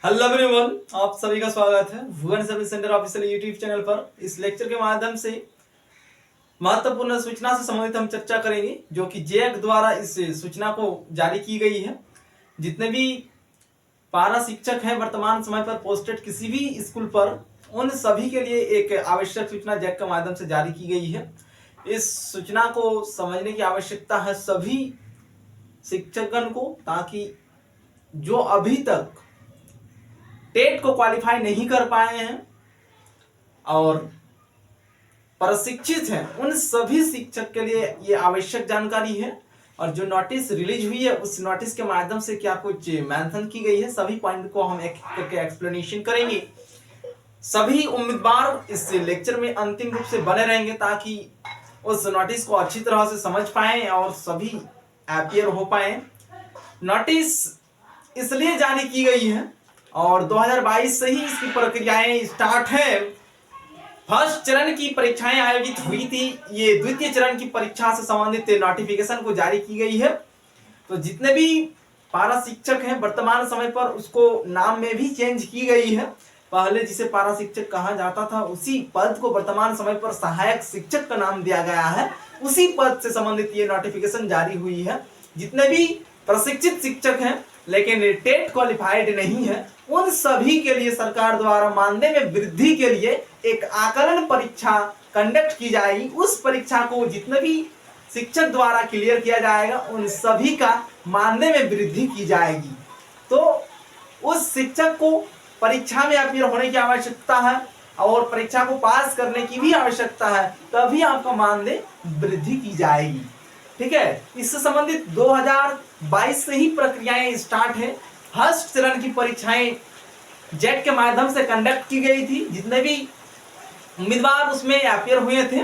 Hello everyone, आप सभी का स्वागत है Bhuvan service centre official YouTube channel पर। इस लेक्चर के माध्यम से महत्वपूर्ण सूचना से संबंधित हम चर्चा करेंगे, जो कि जेएक द्वारा इस सूचना को जारी की गई है। जितने भी पारा शिक्षक हैं वर्तमान समय पर पोस्टेड किसी भी स्कूल पर, उन सभी के लिए एक आवश्यक सूचना जेएक के माध्यम से जारी की गई है। इस सूचना को समझने की आवश्यकता है सभी शिक्षकगण को, ताकि जो अभी तक टेट को क्वालिफाई नहीं कर पाए हैं और प्रशिक्षित हैं, उन सभी शिक्षक के लिए ये आवश्यक जानकारी है। और जो नोटिस रिलीज हुई है, उस नोटिस के माध्यम से क्या कुछ मेंशन की गई है, सभी पॉइंट को हम एक करके एक्सप्लेनेशन करेंगे। सभी उम्मीदवार इस लेक्चर में अंतिम रूप से बने रहेंगे, ताकि उस नोटिस को अच्छी तरह से समझ पाए और सभी अपीयर हो पाए। नोटिस इसलिए जारी की गई है और 2022 से ही इसकी प्रक्रियाएं स्टार्ट है। फर्स्ट चरण की परीक्षाएं आयोजित हुई थी, ये द्वितीय चरण की परीक्षा से संबंधित नोटिफिकेशन को जारी की गई है। तो जितने भी पारा शिक्षक हैं वर्तमान समय पर, उसको नाम में भी चेंज की गई है। पहले जिसे पारा शिक्षक कहा जाता था, उसी पद को वर्तमान समय पर सहायक शिक्षक का नाम दिया गया है। उसी पद से संबंधित ये नोटिफिकेशन जारी हुई है। जितने भी प्रशिक्षित शिक्षक हैं लेकिन टेट क्वालिफाइड नहीं है, उन सभी के लिए सरकार द्वारा मानदेय में वृद्धि के लिए एक आकलन परीक्षा कंडक्ट की जाएगी। उस परीक्षा को जितने भी शिक्षक द्वारा क्लियर किया जाएगा, उन सभी का मानदेय में वृद्धि की जाएगी। तो उस शिक्षक को परीक्षा में अपीयर होने की आवश्यकता है और परीक्षा को पास करने की भी आवश्यकता है, तभी आपका मानदेय वृद्धि की जाएगी। ठीक है, इससे संबंधित 2022 से ही प्रक्रियाएं स्टार्ट है। फर्स्ट चरण की परीक्षाएं जेट के माध्यम से कंडक्ट की गई थी। जितने भी उम्मीदवार उसमें अपीयर हुए थे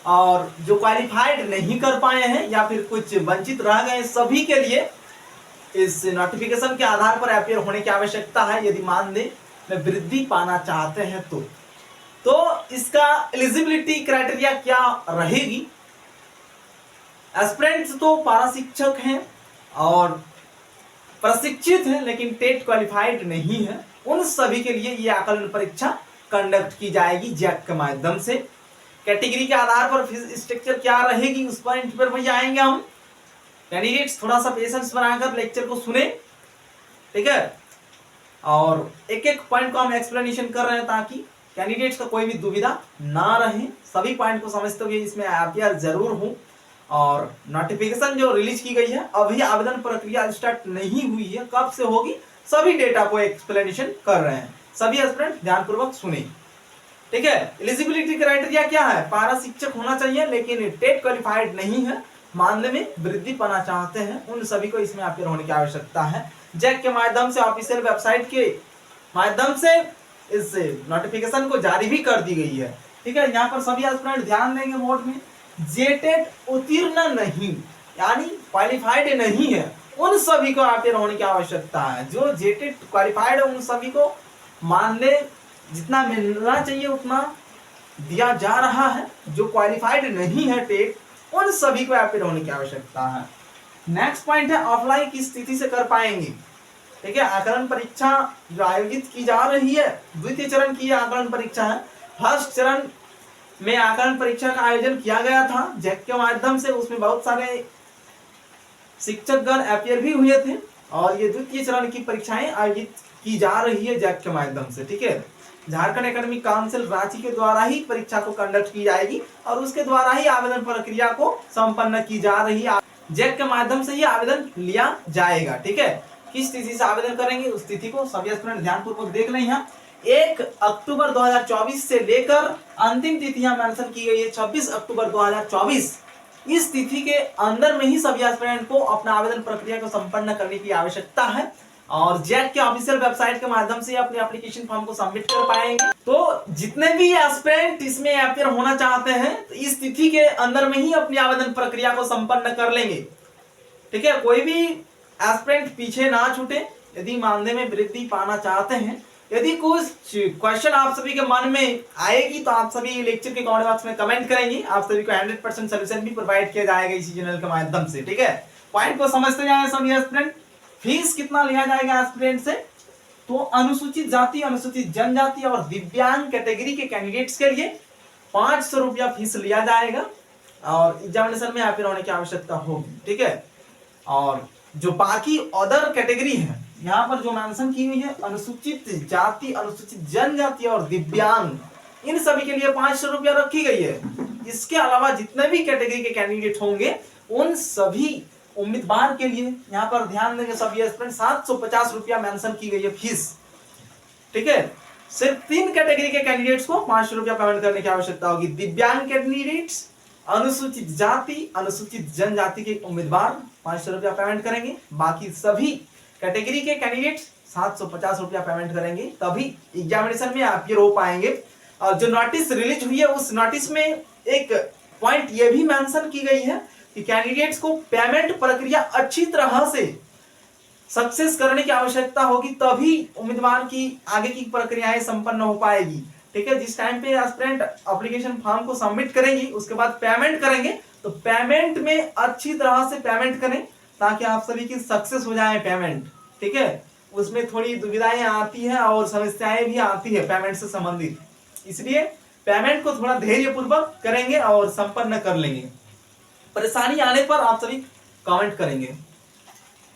और जो क्वालिफाइड नहीं कर पाए हैं या फिर कुछ वंचित रह गए, सभी के लिए इस नोटिफिकेशन के आधार पर अपीयर होने की आवश्यकता है, यदि मानदेय में वृद्धि पाना चाहते हैं तो इसका एलिजिबिलिटी क्राइटेरिया क्या रहेगी। एस्पिरेंट्स तो पारा शिक्षक हैं और प्रशिक्षित हैं लेकिन टेट क्वालिफाइड नहीं है, उन सभी के लिए ये आकलन परीक्षा कंडक्ट की जाएगी जेक के माध्यम से। कैटेगरी के आधार पर फीस स्ट्रक्चर क्या रहेगी, उस पॉइंट पर वही आएंगे हम। कैंडिडेट्स थोड़ा सा पेशेंस बनाकर लेक्चर को सुने, ठीक है। और एक एक पॉइंट को हम एक्सप्लेनेशन कर रहे हैं ताकि कैंडिडेट्स का कोई भी दुविधा ना रहे। सभी पॉइंट को समझते हुए इसमें अपीयर जरूर हूं। और नोटिफिकेशन जो रिलीज की गई है, अभी आवेदन प्रक्रिया स्टार्ट नहीं हुई है, कब से होगी सभी डेटा को एक्सप्लेनेशन कर रहे हैं। सभी स्टूडेंट ध्यानपूर्वक सुने, ठीक है। एलिजिबिलिटी क्राइटेरिया क्या है, पारा शिक्षक होना चाहिए लेकिन टेट क्वालिफाइड नहीं है, मानदेय में वृद्धि पाना चाहते हैं, उन सभी को इसमें अपीयर होने की आवश्यकता है। जेक के माध्यम से ऑफिशियल वेबसाइट के माध्यम से इस नोटिफिकेशन को जारी भी कर दी गई है, ठीक है। यहाँ पर सभी स्टूडेंट ध्यान देंगे, बोर्ड में जेटेट उत्तीर्ण नहीं यानी क्वालिफाइड नहीं है, उन सभी को अपीयर होने की आवश्यकता है। जो जेटेट क्वालिफाइड है, उन सभी को मानदेय जितना मिलना चाहिए उतना दिया जा रहा है। जो क्वालिफाइड नहीं है टेट, उन सभी को अपीयर होने की आवश्यकता है। नेक्स्ट पॉइंट है, ऑफलाइन किस स्थिति से कर पाएंगे, ठीक है। आकलन परीक्षा जो आयोजित की जा रही है, द्वितीय चरण की आकलन परीक्षा है। फर्स्ट चरण में आकलन परीक्षा का आयोजन किया गया था जेक के माध्यम से, उसमें बहुत सारे शिक्षकगण अपीयर भी हुए थे और ये द्वितीय चरण की परीक्षाएं आयोजित की जा रही है जेक के माध्यम से, ठीक है। झारखंड एकेडमिक काउंसिल रांची के द्वारा ही परीक्षा को कंडक्ट की जाएगी और उसके द्वारा ही आवेदन प्रक्रिया को संपन्न की जा रही है। जेक के माध्यम से ही आवेदन लिया जाएगा, ठीक है। किस तिथि से आवेदन करेंगे उस तिथि को सभी स्टूडेंट ध्यानपूर्वक देख लें। यहाँ 1 अक्टूबर 2024 से लेकर अंतिम तिथियां मेंशन की गई है 26 अक्टूबर 2024। इस तिथि के अंदर में ही सभी एस्पिरेंट को अपना आवेदन प्रक्रिया को संपन्न करने की आवश्यकता है और जेक के ऑफिशियल वेबसाइट के माध्यम से अपने एप्लीकेशन फॉर्म को सबमिट कर पाएंगे। तो जितने भी एस्पिरेंट इसमें अपीयर होना चाहते हैं, तो इस तिथि के अंदर में ही अपनी आवेदन प्रक्रिया को संपन्न कर लेंगे, ठीक है। कोई भी एस्पिरेंट पीछे ना छूटे। यदि मानदेय में वृद्धि पाना चाहते हैं, यदि कुछ क्वेश्चन आप सभी के मन में आएगी तो आप सभी लेक्चर के कमेंट बॉक्स में कमेंट करेंगे, आप सभी को 100% सोल्यूशन भी प्रोवाइड किया जाएगा इसी चैनल के माध्यम से, ठीक है। पॉइंट को समझते जाएं सभी एस्पिरेंट। फीस कितना लिया जाएगा एस्पिरेंट से, तो अनुसूचित जाति, अनुसूचित जनजाति और दिव्यांग कैटेगरी के कैंडिडेट्स के लिए 500 रुपया फीस लिया जाएगा और एग्जामिनेशन में अपियर होने की आवश्यकता होगी। ठीक है, और जो बाकी अदर कैटेगरी है यहाँ पर जो मेंशन की हुई है, अनुसूचित जाति, अनुसूचित जनजाति और दिव्यांग, इन सभी के लिए 500 रुपया रखी गई है। इसके अलावा जितने भी कैटेगरी के कैंडिडेट होंगे उन सभी उम्मीदवार के लिए यहाँ पर ध्यान देंगे सभी एस्पिरेंट 750 रुपया मेंशन की गई है फीस। ठीक है, सिर्फ 3 कैटेगरी के कैंडिडेट्स को 500 रुपया पेमेंट करने की आवश्यकता होगी। दिव्यांग कैंडिडेट्स, अनुसूचित जाति, अनुसूचित जनजाति के उम्मीदवार 500 रुपया पेमेंट करेंगे। बाकी सभी कैटेगरी के कैंडिडेट्स 750 रुपया पेमेंट करेंगे, तभी एग्जामिनेशन में अपियर हो पाएंगे। और जो नोटिस रिलीज हुई है उस नोटिस में एक पॉइंट ये भी मेंशन की गई है कि कैंडिडेट्स को पेमेंट प्रक्रिया अच्छी तरह से सक्सेस करने की आवश्यकता होगी, तभी उम्मीदवार की आगे की प्रक्रियाएं संपन्न हो पाएगी। ठीक है, जिस टाइम पे एस्पिरेंट एप्लीकेशन फॉर्म को सबमिट करेंगी उसके बाद पेमेंट करेंगे, तो पेमेंट में अच्छी तरह से पेमेंट करें ताकि आप सभी की सक्सेस हो जाए पेमेंट। ठीक है, उसमें थोड़ी दुविधाएं आती है और समस्याएं भी आती है पेमेंट से संबंधित, इसलिए पेमेंट को थोड़ा धैर्यपूर्वक करेंगे और संपन्न कर लेंगे। परेशानी आने पर आप सभी कमेंट करेंगे।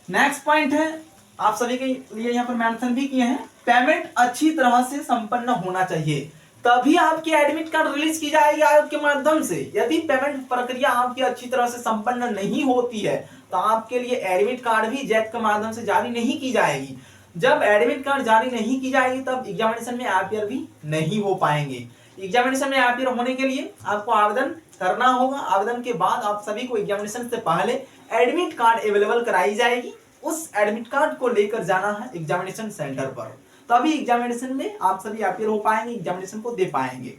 नेक्स्ट पॉइंट है, आप सभी के लिए यहाँ पर मेंशन भी किए हैं, पेमेंट अच्छी तरह से संपन्न होना चाहिए, तभी आपकी एडमिट कार्ड रिलीज की जाएगी आयोग के माध्यम से। यदि पेमेंट प्रक्रिया आपकी अच्छी तरह से संपन्न नहीं होती है तो आपके लिए एडमिट कार्ड भी जैक के माध्यम से जारी नहीं की जाएगी। जब एडमिट कार्ड जारी नहीं की जाएगी तब एग्जामिनेशन में अपियर भी नहीं हो पाएंगे। एग्जामिनेशन में अपियर होने के लिए आपको आवेदन करना होगा। आवेदन के बाद आप सभी को एग्जामिनेशन से पहले एडमिट कार्ड अवेलेबल कराई जाएगी। उस एडमिट कार्ड को लेकर जाना है एग्जामिनेशन सेंटर पर, तभी एग्जामिनेशन में आप सभी अपियर हो पाएंगे, एग्जामिनेशन को दे पाएंगे।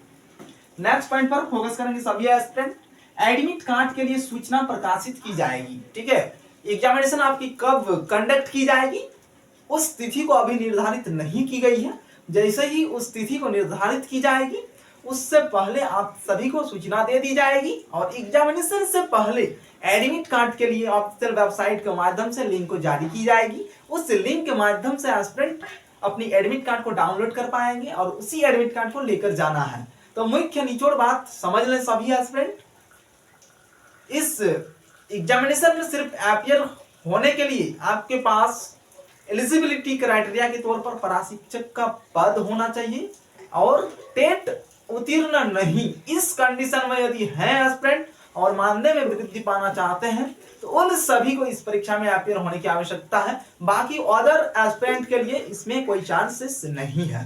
नेक्स्ट पॉइंट पर फोकस करेंगे सभी एस्पिरेंट। एडमिट कार्ड के लिए सूचना प्रकाशित की जाएगी। ठीक है, एग्जामिनेशन आपकी कब कंडक्ट की जाएगी उस तिथि को अभी निर्धारित नहीं की गई है। जैसे ही उस तिथि को निर्धारित की जाएगी उससे पहले आप सभी को सूचना दे दी जाएगी और एग्जामिनेशन से पहले एडमिट कार्ड के लिए ऑफिशियल वेबसाइट के माध्यम से लिंक को जारी की जाएगी। उस लिंक के माध्यम से एस्पिरेंट अपनी एडमिट कार्ड को डाउनलोड कर पाएंगे और उसी एडमिट कार्ड को लेकर जाना है। तो मुख्य निचोड़ बात समझ लें सभी एस्पिरेंट, इस एग्जामिनेशन में सिर्फ अपियर होने के लिए आपके पास एलिजिबिलिटी क्राइटेरिया के तौर पर प्रशिक्षक का पद होना चाहिए और टेट उत्तीर्ण नहीं, इस कंडीशन में यदि है एस्पिरेंट और मानदेय में वृद्धि पाना चाहते हैं तो उन सभी को इस परीक्षा में अपियर होने की आवश्यकता है। बाकी अदर एस्पिरेंट के लिए इसमें कोई चांसेस नहीं है।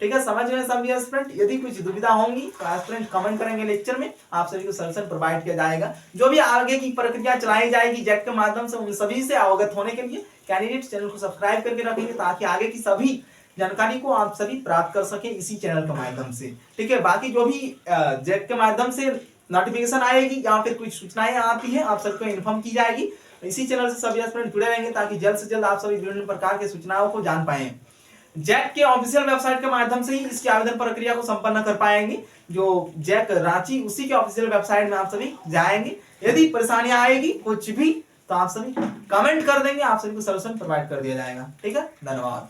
ठीक है, समझ में सभी एस्पिरेंट। यदि कुछ दुविधा होंगी तो एस्पिरेंट कमेंट करेंगे, लेक्चर में आप सभी को सॉल्यूशन प्रोवाइड किया जाएगा। जो भी आगे की प्रक्रिया चलाई जाएगी जैक के माध्यम से, उन सभी से अवगत होने के लिए कैंडिडेट चैनल को सब्सक्राइब करके रखेंगे ताकि आगे की सभी जानकारी को आप सभी प्राप्त कर सके इसी चैनल के माध्यम से। ठीक है, बाकी जो भी जैक के माध्यम से नोटिफिकेशन आएगी या फिर कुछ सूचनाएं आती है आप सबको इन्फॉर्म की जाएगी। इसी चैनल से सभी एस्पिरेंट जुड़े रहेंगे ताकि जल्द से जल्द आप सभी विभिन्न प्रकार के सूचनाओं को जान पाए। जैक के ऑफिशियल वेबसाइट के माध्यम से ही इसकी आवेदन प्रक्रिया को संपन्न कर पाएंगे। जो जैक रांची उसी के ऑफिशियल वेबसाइट में आप सभी जाएंगे। यदि परेशानी आएगी कुछ भी तो आप सभी कमेंट कर देंगे, आप सभी को सॉल्यूशन प्रोवाइड कर दिया जाएगा। ठीक है, धन्यवाद।